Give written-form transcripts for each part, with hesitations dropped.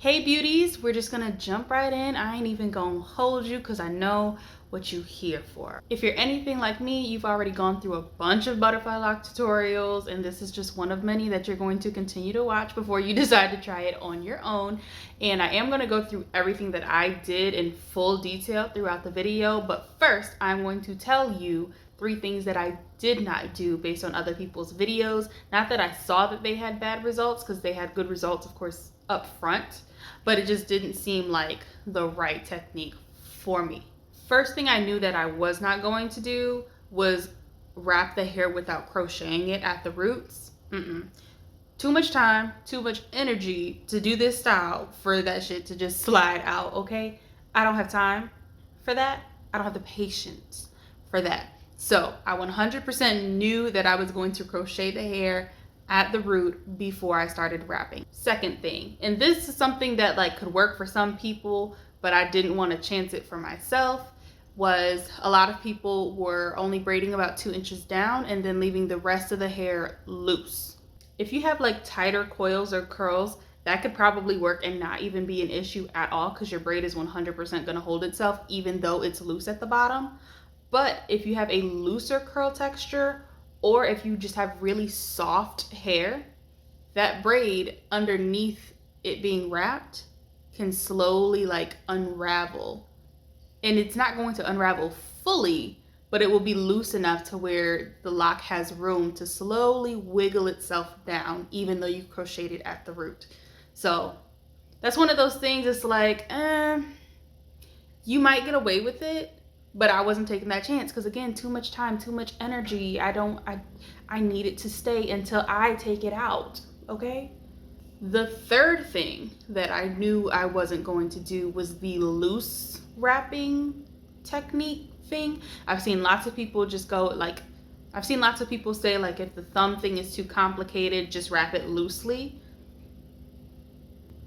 Hey beauties, we're just gonna jump right in. I ain't even gonna hold you because I know what you here for. If you're anything like me, you've already gone through a bunch of butterfly lock tutorials, and this is just one of many that you're going to continue to watch before you decide to try it on your own. And I am gonna go through everything that I did in full detail throughout the video, but first I'm going to tell you 3 things that I did not do based on other people's videos. Not that I saw that they had bad results, because they had good results, of course, up front, but it just didn't seem like the right technique for me. First thing I knew that I was not going to do was wrap the hair without crocheting it at the roots. Too much time, too much energy to do this style for that shit to just slide out, okay? I don't have time for that. I don't have the patience for that. So I 100% knew that I was going to crochet the hair at the root before I started wrapping. Second thing, and this is something that could work for some people, but I didn't want to chance it for myself, was a lot of people were only braiding about 2 inches down and then leaving the rest of the hair loose. If you have tighter coils or curls, that could probably work and not even be an issue at all, because your braid is 100% going to hold itself even though it's loose at the bottom. But if you have a looser curl texture, or if you just have really soft hair, that braid underneath it being wrapped can slowly unravel. And it's not going to unravel fully, but it will be loose enough to where the lock has room to slowly wiggle itself down, even though you crocheted it at the root. So that's one of those things. It's you might get away with it, but I wasn't taking that chance, because again, too much time, too much energy. I need it to stay until I take it out, okay? The third thing that I knew I wasn't going to do was the loose wrapping technique thing. I've seen lots of people just go I've seen lots of people say if the thumb thing is too complicated, just wrap it loosely.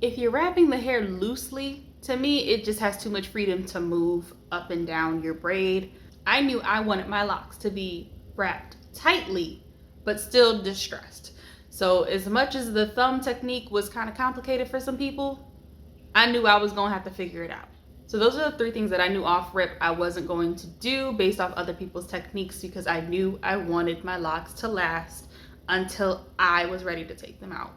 If you're wrapping the hair loosely, to me, it just has too much freedom to move up and down your braid. I knew I wanted my locks to be wrapped tightly, but still distressed. So as much as the thumb technique was kind of complicated for some people, I knew I was going to have to figure it out. So those are the 3 things that I knew off rip I wasn't going to do based off other people's techniques, because I knew I wanted my locks to last until I was ready to take them out.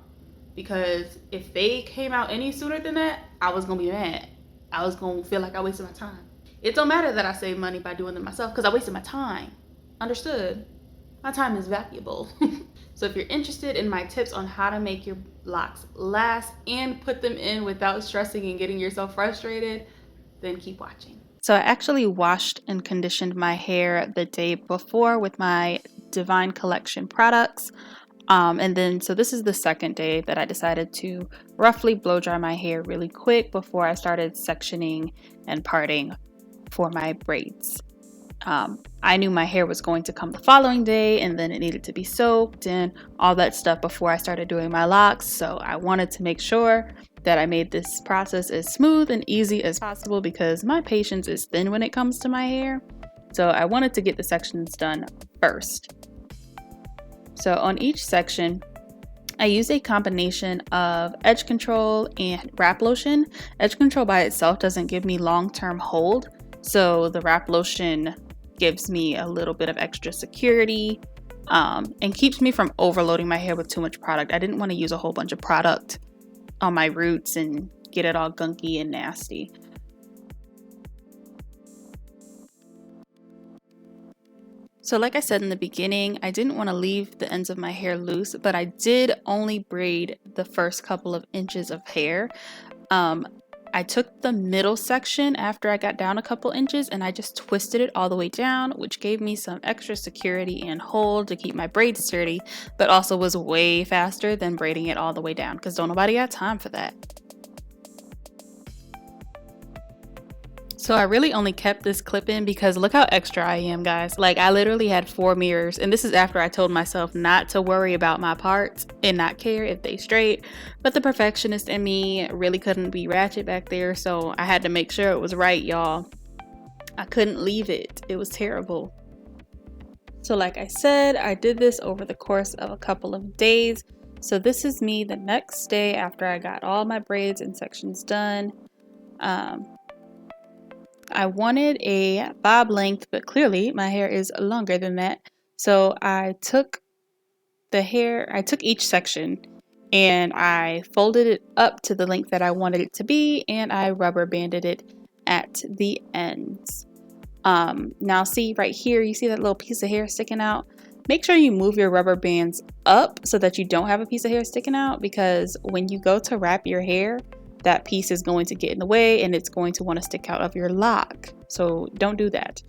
Because if they came out any sooner than that, I was gonna be mad. I was gonna feel like I wasted my time. It don't matter that I saved money by doing them myself, because I wasted my time. Understood? My time is valuable. So if you're interested in my tips on how to make your locks last and put them in without stressing and getting yourself frustrated, then keep watching. So I actually washed and conditioned my hair the day before with my Divine Collection products. So this is the second day that I decided to roughly blow dry my hair really quick before I started sectioning and parting for my braids. I knew my hair was going to come the following day, and then it needed to be soaked and all that stuff before I started doing my locks. So I wanted to make sure that I made this process as smooth and easy as possible, because my patience is thin when it comes to my hair. So I wanted to get the sections done first. So on each section, I use a combination of edge control and wrap lotion. Edge control by itself doesn't give me long-term hold, so the wrap lotion gives me a little bit of extra security and keeps me from overloading my hair with too much product. I didn't want to use a whole bunch of product on my roots and get it all gunky and nasty. So like I said in the beginning, I didn't want to leave the ends of my hair loose, but I did only braid the first couple of inches of hair. I took the middle section after I got down a couple inches and I just twisted it all the way down, which gave me some extra security and hold to keep my braids sturdy, but also was way faster than braiding it all the way down, because don't nobody got time for that. So I really only kept this clip in because look how extra I am, guys. I literally had 4 mirrors, and this is after I told myself not to worry about my parts and not care if they straight. But the perfectionist in me really couldn't be ratchet back there, so I had to make sure it was right, y'all. I couldn't leave it. It was terrible. So like I said, I did this over the course of a couple of days. So this is me the next day after I got all my braids and sections done. I wanted a bob length, but clearly my hair is longer than that. So I took each section and I folded it up to the length that I wanted it to be, and I rubber banded it at the ends. Now see right here, you see that little piece of hair sticking out? Make sure you move your rubber bands up so that you don't have a piece of hair sticking out, because when you go to wrap your hair, that piece is going to get in the way and it's going to want to stick out of your lock. So don't do that.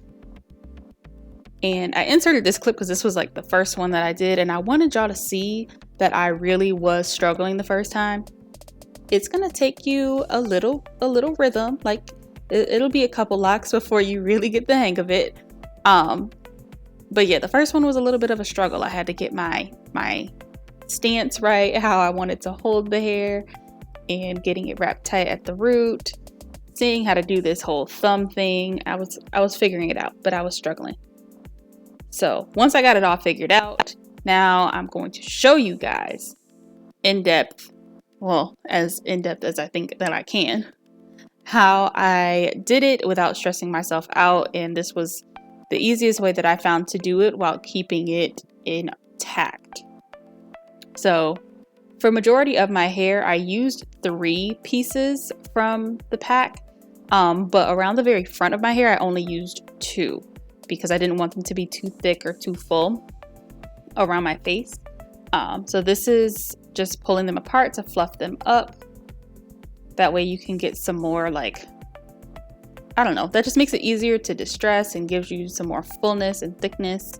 And I inserted this clip because this was like the first one that I did, and I wanted y'all to see that I really was struggling the first time. It's gonna take you a little rhythm, like it'll be a couple locks before you really get the hang of it. But yeah, the first one was a little bit of a struggle. I had to get my stance right, how I wanted to hold the hair, and getting it wrapped tight at the root, seeing how to do this whole thumb thing. I was figuring it out, but I was struggling. So once I got it all figured out, now I'm going to show you guys in depth, well, as in depth as I think that I can, how I did it without stressing myself out. And this was the easiest way that I found to do it while keeping it intact. So for majority of my hair, I used 3 pieces from the pack, but around the very front of my hair, I only used 2. Because I didn't want them to be too thick or too full around my face. So this is just pulling them apart to fluff them up. That way you can get some more, like, I don't know, that just makes it easier to distress and gives you some more fullness and thickness.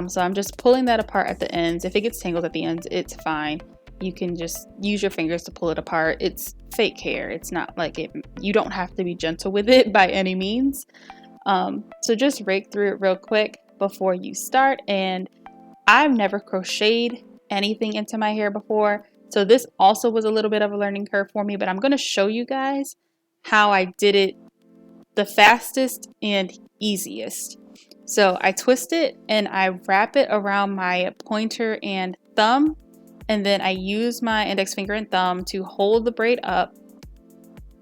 So I'm just pulling that apart at the ends. If it gets tangled at the ends, it's fine. You can just use your fingers to pull it apart. It's fake hair. It's not like it, you don't have to be gentle with it by any means. So just rake through it real quick before you start. And I've never crocheted anything into my hair before, so this also was a little bit of a learning curve for me, but I'm going to show you guys how I did it the fastest and easiest. So I twist it and I wrap it around my pointer and thumb, and then I use my index finger and thumb to hold the braid up,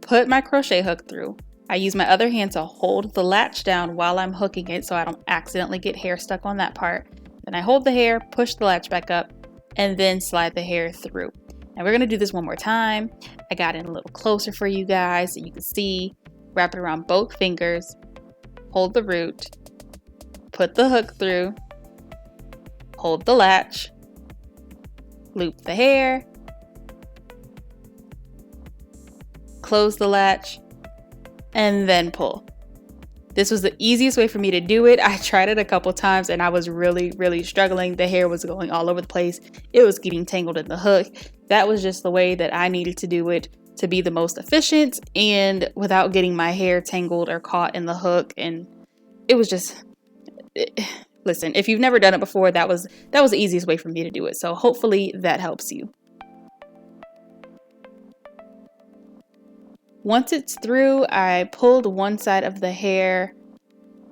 put my crochet hook through. I use my other hand to hold the latch down while I'm hooking it so I don't accidentally get hair stuck on that part. Then I hold the hair, push the latch back up, and then slide the hair through. And we're going to do this one more time. I got it a little closer for you guys so you can see. Wrap it around both fingers, hold the root, put the hook through, hold the latch, loop the hair, close the latch, and then pull. This was the easiest way for me to do it. I tried it a couple times and I was really struggling. The hair was going all over the place. It was getting tangled in the hook. That was just the way that I needed to do it to be the most efficient and without getting my hair tangled or caught in the hook. And it was just, listen, if you've never done it before, that was the easiest way for me to do it. So hopefully that helps you. Once it's through, I pulled one side of the hair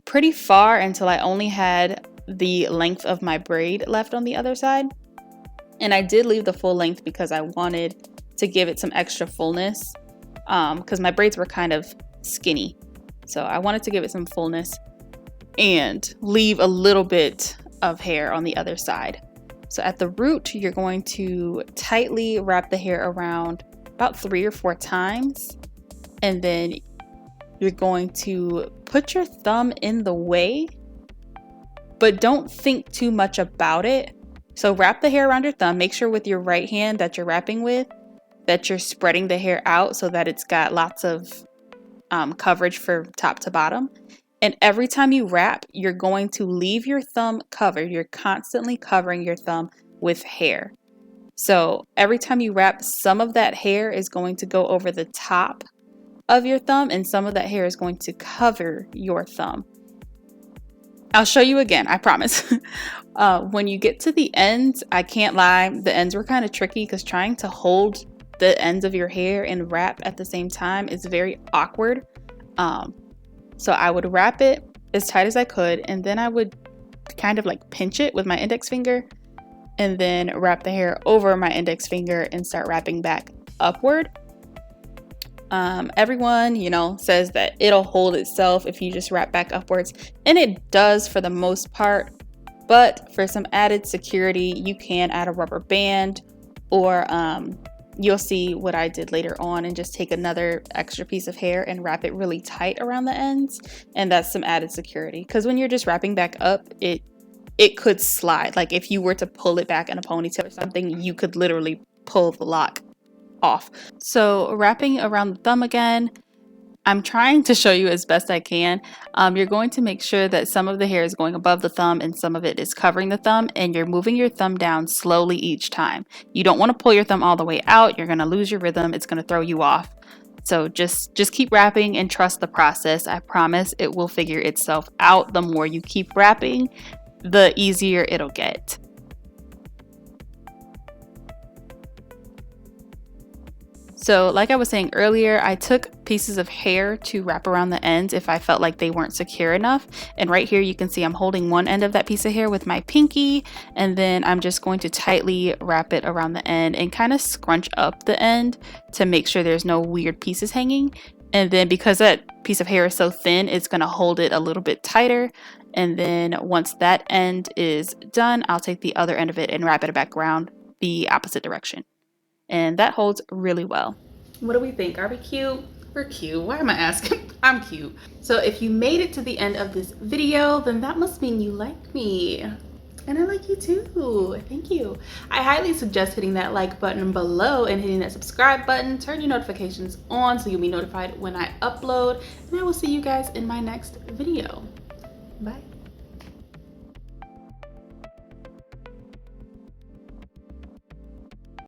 pretty far until I only had the length of my braid left on the other side. And I did leave the full length because I wanted to give it some extra fullness, because my braids were kind of skinny. So I wanted to give it some fullness and leave a little bit of hair on the other side. So at the root, you're going to tightly wrap the hair around about 3 or 4 times. And then you're going to put your thumb in the way, but don't think too much about it. So wrap the hair around your thumb. Make sure with your right hand that you're wrapping with, that you're spreading the hair out so that it's got lots of coverage from top to bottom. And every time you wrap, you're going to leave your thumb covered. You're constantly covering your thumb with hair. So every time you wrap, some of that hair is going to go over the top of your thumb and some of that hair is going to cover your thumb. I'll show you again, I promise. When you get to the ends, I can't lie, the ends were kind of tricky because trying to hold the ends of your hair and wrap at the same time is very awkward. So I would wrap it as tight as I could, and then I would kind of like pinch it with my index finger and then wrap the hair over my index finger and start wrapping back upward. Everyone, you know, says that it'll hold itself if you just wrap back upwards, and it does for the most part, but for some added security, you can add a rubber band, or you'll see what I did later on and just take another extra piece of hair and wrap it really tight around the ends, and that's some added security, because when you're just wrapping back up, it could slide. Like if you were to pull it back in a ponytail or something, you could literally pull the lock off. So wrapping around the thumb again, I'm trying to show you as best I can. You're going to make sure that some of the hair is going above the thumb and some of it is covering the thumb, and you're moving your thumb down slowly each time. You don't want to pull your thumb all the way out. You're going to lose your rhythm. It's going to throw you off. So just keep wrapping and trust the process. I promise it will figure itself out. The more you keep wrapping, the easier it'll get. So like I was saying earlier, I took pieces of hair to wrap around the ends if I felt like they weren't secure enough. And right here you can see I'm holding one end of that piece of hair with my pinky, and then I'm just going to tightly wrap it around the end and kind of scrunch up the end to make sure there's no weird pieces hanging. And then because that piece of hair is so thin, it's going to hold it a little bit tighter. And then once that end is done, I'll take the other end of it and wrap it back around the opposite direction. And that holds really well. What do we think? Are we cute? We're cute. Why am I asking? I'm cute. So if you made it to the end of this video, then that must mean you like me. And I like you too. Thank you. I highly suggest hitting that like button below and hitting that subscribe button. Turn your notifications on so you'll be notified when I upload. And I will see you guys in my next video. Bye.